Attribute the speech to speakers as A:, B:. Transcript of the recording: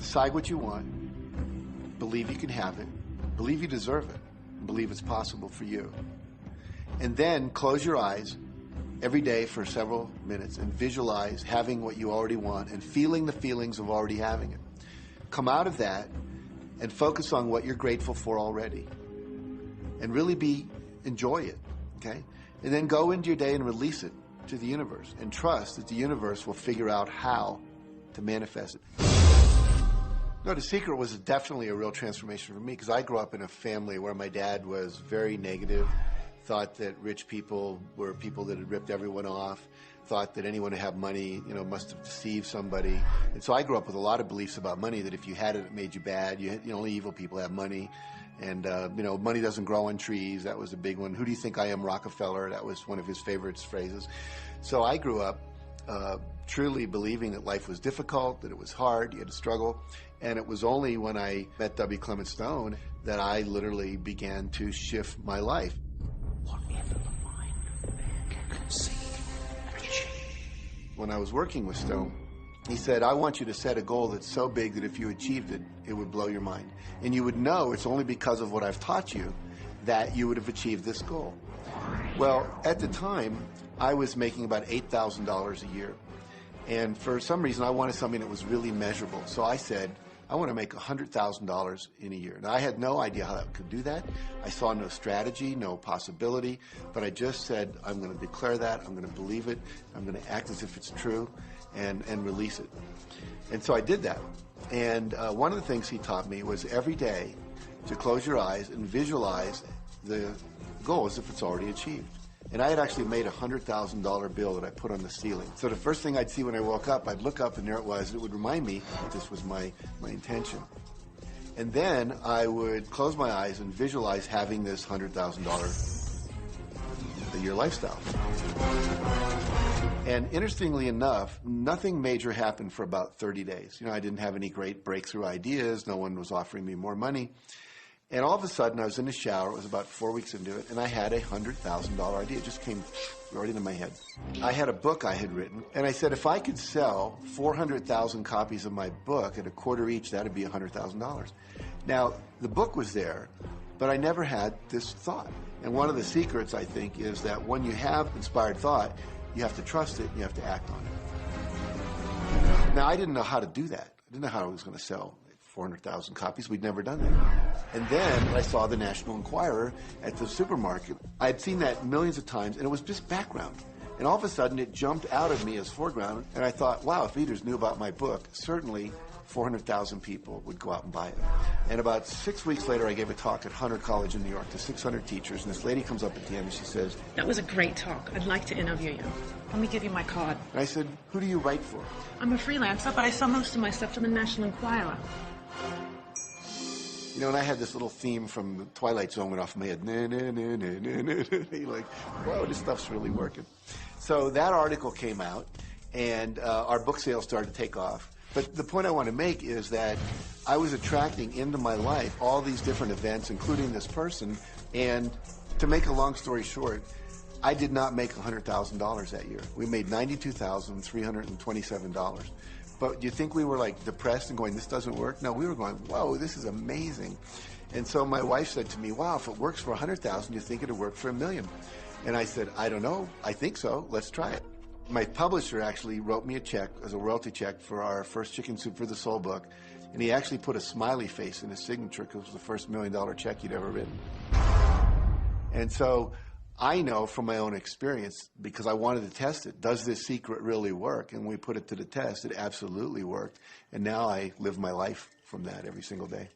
A: decide what you want, believe you can have it, believe you deserve it, and believe it's possible for you. And then close your eyes every day for several minutes and visualize having what you already want and feeling the feelings of already having it. Come out of that and focus on what you're grateful for already. And really enjoy it, okay? And then go into your day and release it to the universe and trust that the universe will figure out how to manifest it. No, The Secret was definitely a real transformation for me because I grew up in a family where my dad was very negative, thought that rich people were people that had ripped everyone off, thought that anyone who had money, must have deceived somebody. And so I grew up with a lot of beliefs about money, that if you had it, it made you bad. Only evil people have money. And, money doesn't grow on trees. That was a big one. Who do you think I am, Rockefeller? That was one of his favorite phrases. So I grew up truly believing that life was difficult, that it was hard, you had to struggle. And it was only when I met W. Clement Stone that I literally began to shift my life.
B: Whatever the mind of man can conceive and achieve.
A: When I was working with Stone, he said, I want you to set a goal that's so big that if you achieved it, it would blow your mind. And you would know it's only because of what I've taught you that you would have achieved this goal. Well, at the time, I was making about $8,000 a year. And for some reason, I wanted something that was really measurable. So I said, I want to make $100,000 in a year. Now, I had no idea how I could do that. I saw no strategy, no possibility, but I just said, I'm going to declare that, I'm going to believe it, I'm going to act as if it's true, and release it. And so I did that. And one of the things he taught me was every day to close your eyes and visualize the goal as if it's already achieved. And I had actually made a $100,000 bill that I put on the ceiling. So the first thing I'd see when I woke up, I'd look up and there it was. It would remind me that this was my intention. And then I would close my eyes and visualize having this $100,000 a year lifestyle. And interestingly enough, nothing major happened for about 30 days. I didn't have any great breakthrough ideas. No one was offering me more money. And all of a sudden, I was in the shower. It was about 4 weeks into it, and I had a $100,000 idea. It just came right into my head. I had a book I had written, and I said, if I could sell 400,000 copies of my book at a quarter each, that would be $100,000. Now, the book was there, but I never had this thought. And one of the secrets, I think, is that when you have inspired thought, you have to trust it, and you have to act on it. Now, I didn't know how to do that. I didn't know how I was going to sell 400,000 copies. We'd never done that. And then I saw the National Enquirer at the supermarket. I had seen that millions of times, and it was just background. And all of a sudden, it jumped out of me as foreground, and I thought, wow, if readers knew about my book, certainly 400,000 people would go out and buy it. And about 6 weeks later, I gave a talk at Hunter College in New York to 600 teachers, and this lady comes up at the end and she says,
C: that was a great talk. I'd like to interview you. Let me give you my card.
A: And I said, who do you write for?
C: I'm a freelancer, but I sell most of my stuff to the National Enquirer.
A: And I had this little theme from the Twilight Zone went off in my head. You're like, whoa, this stuff's really working. So that article came out, and our book sales started to take off. But the point I want to make is that I was attracting into my life all these different events, including this person. And to make a long story short, I did not make $100,000 that year. We made $92,327. But do you think we were like depressed and going, this doesn't work? No, we were going, whoa, this is amazing. And so my wife said to me, wow, if it works for 100,000, you think it'd work for 1 million? And I said, I don't know. I think so. Let's try it. My publisher actually wrote me a check as a royalty check for our first Chicken Soup for the Soul book. And he actually put a smiley face in his signature because it was the first $1 million check he'd ever written. And so I know from my own experience, because I wanted to test it, does this secret really work? And when we put it to the test, it absolutely worked. And now I live my life from that every single day.